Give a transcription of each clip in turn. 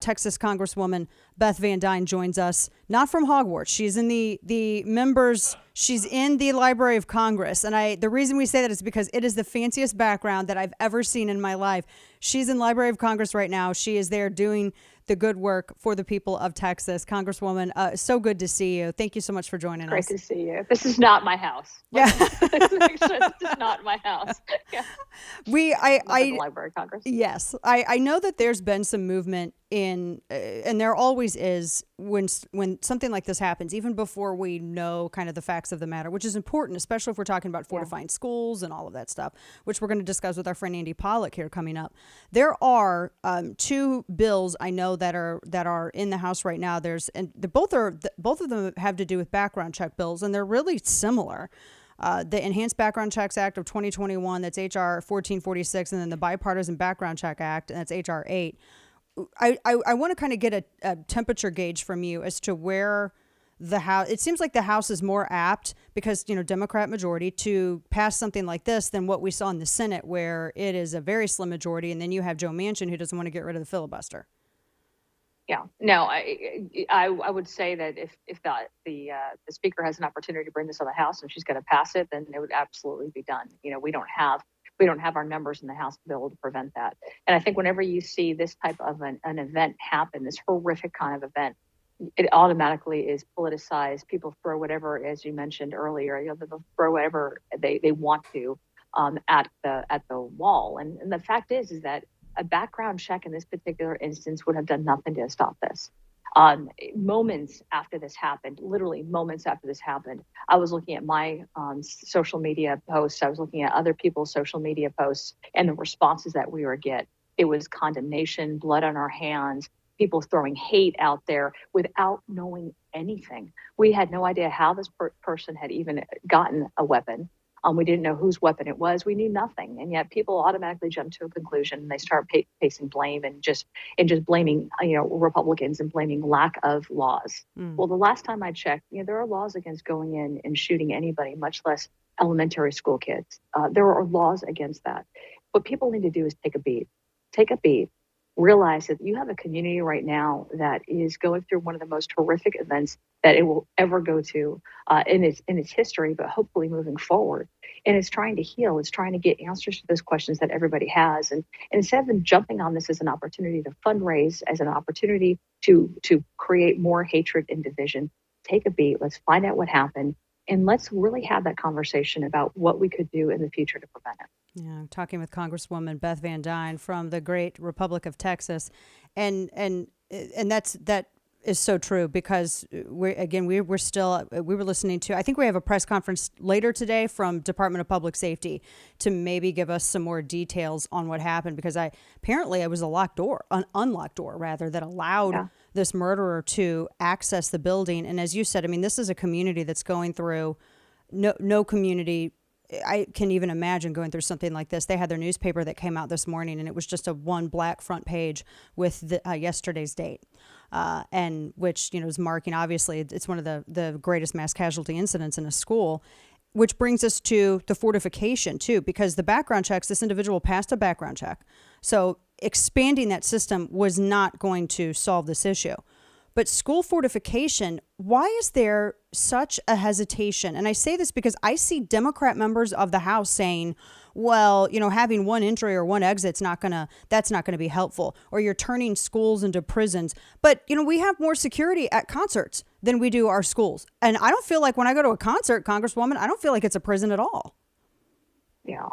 Texas Congresswoman Beth Van Duyne joins us, not from Hogwarts. She's in the members. She's in the Library of Congress, and the reason we say that is because it is the fanciest background that I've ever seen in my life. She's in Library of Congress right now. She is there doing the good work for the people of Texas. Congresswoman, so good to see you. Thank you so much for joining us. Great to see you. This is not my house. Yeah. Let's make sure this is not my house. Yeah. The Library of Congress. Yes. I know that there's been some movement in, and there always is when something like this happens, even before we know kind of the facts of the matter, which is important, especially if we're talking about fortifying schools and all of that stuff, which we're going to discuss with our friend Andy Pollack here coming up. There are two bills I know that are in the House right now. Both of them have to do with background check bills, and they're really similar. The Enhanced Background Checks Act of 2021, that's H.R. 1446, and then the Bipartisan Background Check Act, and that's H.R. 8. I want to kind of get a temperature gauge from you as to where the House, it seems like the House is more apt because, Democrat majority to pass something like this than what we saw in the Senate, where it is a very slim majority. And then you have Joe Manchin, who doesn't want to get rid of the filibuster. Yeah, no, I would say that if the speaker has an opportunity to bring this on the House and she's going to pass it, then it would absolutely be done. We don't have our numbers in the House to be able to prevent that. And I think whenever you see this type of an event happen, this horrific kind of event, it automatically is politicized. People throw whatever, as you mentioned earlier, they'll throw whatever they want to at the wall. And the fact is that a background check in this particular instance would have done nothing to stop this. Moments after this happened, literally moments after this happened, I was looking at my social media posts. I was looking at other people's social media posts and the responses that we would get. It was condemnation, blood on our hands, people throwing hate out there without knowing anything. We had no idea how this person had even gotten a weapon. We didn't know whose weapon it was. We knew nothing. And yet people automatically jump to a conclusion and they start placing blame and just blaming, Republicans and blaming lack of laws. Well, the last time I checked, there are laws against going in and shooting anybody, much less elementary school kids. There are laws against that. What people need to do is take a beat, realize that you have a community right now that is going through one of the most horrific events that it will ever go to in its history, but hopefully moving forward. And it's trying to heal. It's trying to get answers to those questions that everybody has. And instead of jumping on this as an opportunity to fundraise, as an opportunity to create more hatred and division, take a beat. Let's find out what happened. And let's really have that conversation about what we could do in the future to prevent it. Yeah, I'm talking with Congresswoman Beth Van Duyne from the great Republic of Texas, and that is so true because we were listening to, I think we have a press conference later today from Department of Public Safety to maybe give us some more details on what happened, because apparently it was an unlocked door rather, that allowed this murderer to access the building. And as you said, this is a community that's going through no community I can even imagine going through something like this. They had their newspaper that came out this morning, and it was just a one black front page with yesterday's date, and which is marking, obviously, it's one of the greatest mass casualty incidents in a school, which brings us to the fortification, too, because the background checks, this individual passed a background check. So expanding that system was not going to solve this issue. But school fortification, why is there such a hesitation? And I say this because I see Democrat members of the House saying, well, having one entry or one exit's that's not gonna be helpful, or you're turning schools into prisons. But, we have more security at concerts than we do our schools. And I don't feel like when I go to a concert, Congresswoman, I don't feel like it's a prison at all. Yeah,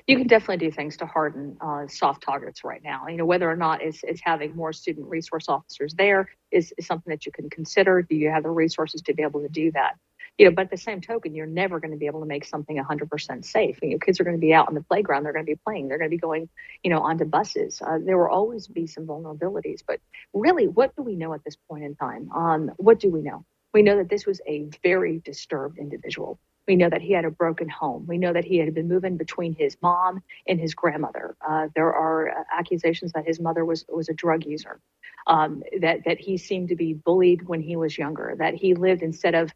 you can definitely do things to harden soft targets right now. Whether or not it's having more student resource officers there is something that you can consider. Do you have the resources to be able to do that? But at the same token, you're never going to be able to make something 100% safe. Kids are going to be out on the playground. They're going to be playing. They're going to be going, onto buses. There will always be some vulnerabilities. But really, what do we know at this point in time? What do we know? We know that this was a very disturbed individual. We know that he had a broken home. We know that he had been moving between his mom and his grandmother. There are accusations that his mother was a drug user, that he seemed to be bullied when he was younger, that he lived, instead of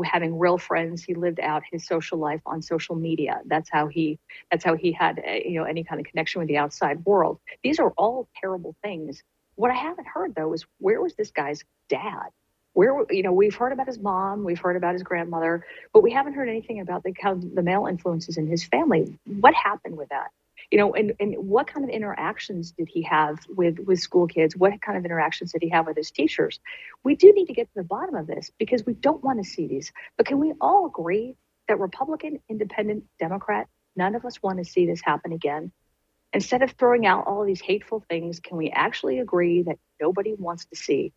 having real friends, he lived out his social life on social media. That's how he had any kind of connection with the outside world. These are all terrible things. What I haven't heard though is, where was this guy's dad? We've heard about his mom, we've heard about his grandmother, but we haven't heard anything about how the male influences in his family. What happened with that? And what kind of interactions did he have with school kids? What kind of interactions did he have with his teachers? We do need to get to the bottom of this, because we don't want to see these. But can we all agree that Republican, Independent, Democrat, none of us want to see this happen again? Instead of throwing out all of these hateful things, can we actually agree that nobody wants to see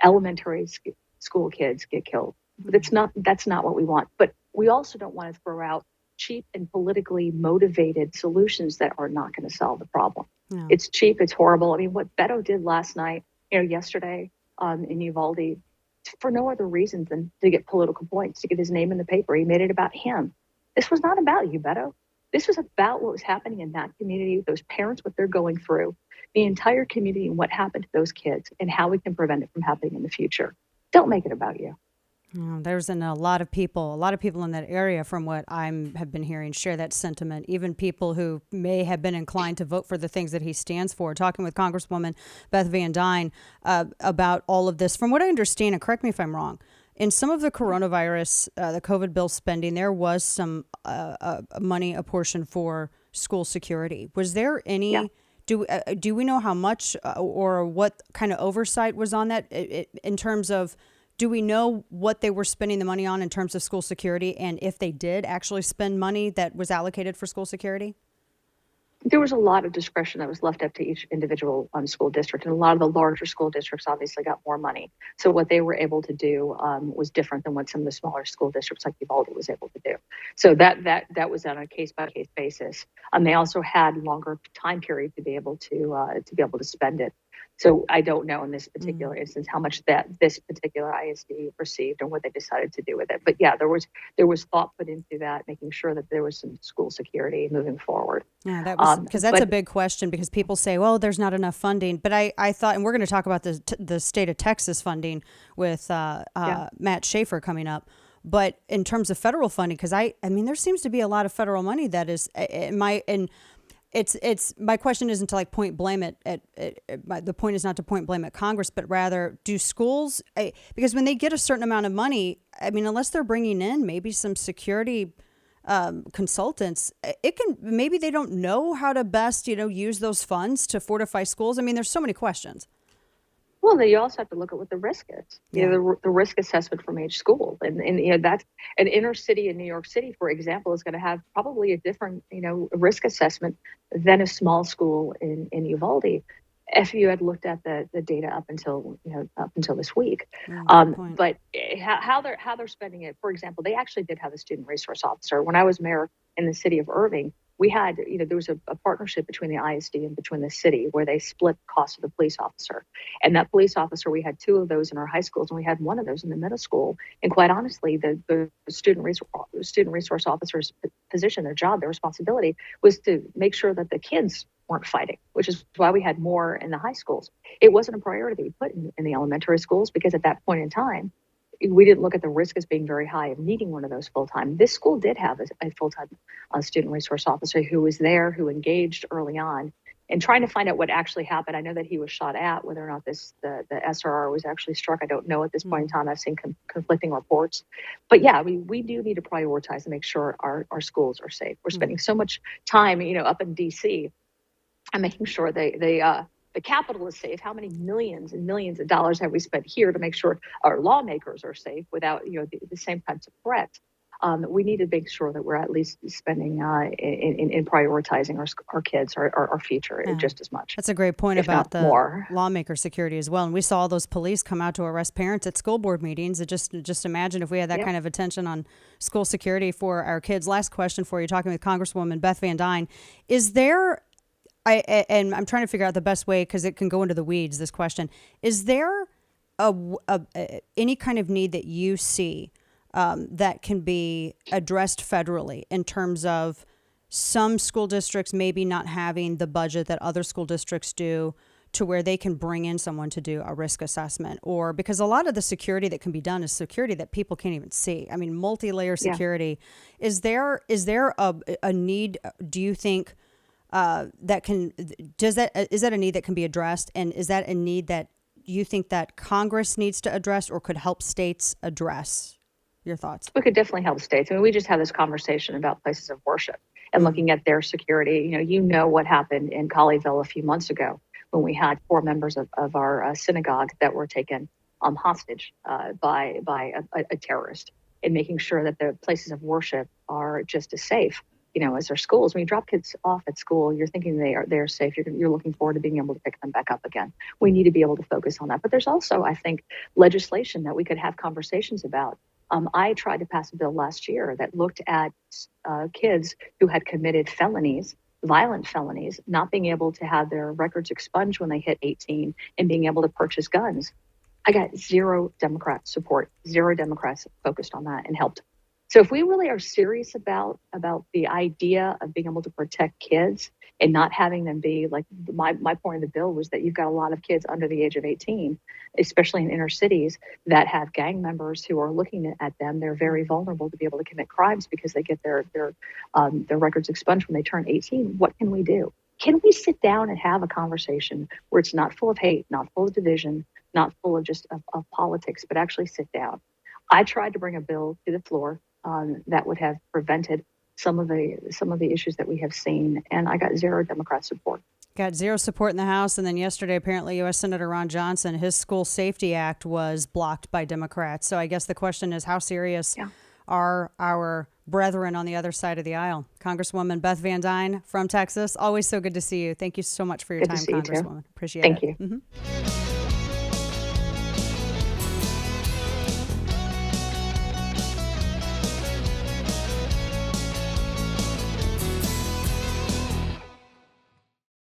elementary school kids get killed? That's not what we want. But we also don't want to throw out cheap and politically motivated solutions that are not going to solve the problem. Yeah. It's cheap. It's horrible. I mean, what Beto did last night, yesterday in Uvalde, for no other reason than to get political points, to get his name in the paper. He made it about him. This was not about you, Beto. This was about what was happening in that community, those parents, what they're going through, the entire community, and what happened to those kids, and how we can prevent it from happening in the future. Don't make it about you. There's a lot of people in that area, from what have been hearing, share that sentiment. Even people who may have been inclined to vote for the things that he stands for. Talking with Congresswoman Beth Van Duyne about all of this. From what I understand, and correct me if I'm wrong, in some of the coronavirus, the COVID bill spending, there was some money apportioned for school security. Was there any? Yeah. Do we know how much or what kind of oversight was on that in terms of? Do we know what they were spending the money on in terms of school security, and if they did actually spend money that was allocated for school security? There was a lot of discretion that was left up to each individual school district, and a lot of the larger school districts obviously got more money. So what they were able to do was different than what some of the smaller school districts like Uvalde was able to do. So that was on a case by case basis. They also had longer time period to be able to spend it. So I don't know in this particular instance how much that this particular ISD received and what they decided to do with it. But yeah, there was thought put into that, making sure that there was some school security moving forward. Yeah, that was because that's a big question, because people say, well, there's not enough funding. But I thought, and we're going to talk about the state of Texas funding with Matt Schaefer coming up. But in terms of federal funding, because I mean, there seems to be a lot of federal money that is It's my question isn't to point blame the point is not to point blame at Congress, but rather do schools, because when they get a certain amount of money, I mean, unless they're bringing in maybe some security consultants, maybe they don't know how to best, use those funds to fortify schools. I mean, there's so many questions. Well, you also have to look at what the risk is. Yeah. The risk assessment from each school, and that's an inner city in New York City, for example, is going to have probably a different risk assessment than a small school in Uvalde. If you had looked at the data up until this week, but how they're spending it. For example, they actually did have a student resource officer. When I was mayor in the city of Irving, we had, there was a partnership between the ISD and between the city where they split the cost of the police officer. And that police officer, we had 2 of those in our high schools, and we had 1 of those in the middle school. And quite honestly, the student resource officer's position, their job, their responsibility was to make sure that the kids weren't fighting, which is why we had more in the high schools. It wasn't a priority that we put in the elementary schools, because at that point in time, we didn't look at the risk as being very high of needing one of those full-time. This school did have a full-time student resource officer who was there, who engaged early on and trying to find out what actually happened. I know that he was shot at. Whether or not the SRR was actually struck, I don't know at this point in time. I've seen conflicting reports. But yeah, we do need to prioritize and make sure our schools are safe. We're spending so much time, up in D.C. and making sure the Capitol is safe. How many millions and millions of dollars have we spent here to make sure our lawmakers are safe without, the same types of threats? We need to make sure that we're at least spending in prioritizing our kids, our future, just as much. That's a great point about the lawmaker security as well. And we saw all those police come out to arrest parents at school board meetings. Just imagine if we had that kind of attention on school security for our kids. Last question for you, talking with Congresswoman Beth Van Duyne. Is there... and I'm trying to figure out the best way, because it can go into the weeds, this question. Is there any kind of need that you see that can be addressed federally in terms of some school districts maybe not having the budget that other school districts do, to where they can bring in someone to do a risk assessment? Or because a lot of the security that can be done is security that people can't even see. I mean, multi-layer security. Is there a need, do you think, is that a need that can be addressed? And is that a need that you think that Congress needs to address or could help states address? Your thoughts? We could definitely help states. I mean, we just had this conversation about places of worship and looking at their security. You know what happened in Colleyville a few months ago when we had 4 members of our synagogue that were taken hostage by a terrorist, and making sure that the places of worship are just as safe, as their schools. When you drop kids off at school, you're thinking they're safe. You're looking forward to being able to pick them back up again. We need to be able to focus on that. But there's also, I think, legislation that we could have conversations about. I tried to pass a bill last year that looked at kids who had committed felonies, violent felonies, not being able to have their records expunged when they hit 18 and being able to purchase guns. I got 0 Democrat support, 0 Democrats focused on that and helped. So if we really are serious about the idea of being able to protect kids and not having them be like, my point of the bill was that you've got a lot of kids under the age of 18, especially in inner cities, that have gang members who are looking at them. They're very vulnerable to be able to commit crimes because they get their records expunged when they turn 18. What can we do? Can we sit down and have a conversation where it's not full of hate, not full of division, not full of just of politics, but actually sit down? I tried to bring a bill to the floor that would have prevented some of the issues that we have seen, and I got 0 Democrat support. Got 0 support in the House, and then yesterday, apparently, U.S. Senator Ron Johnson, his School Safety Act was blocked by Democrats. So I guess the question is, how serious are our brethren on the other side of the aisle? Congresswoman Beth Van Duyne from Texas, always so good to see you. Thank you so much for your time, Congresswoman. Appreciate it. Thank you. Mm-hmm.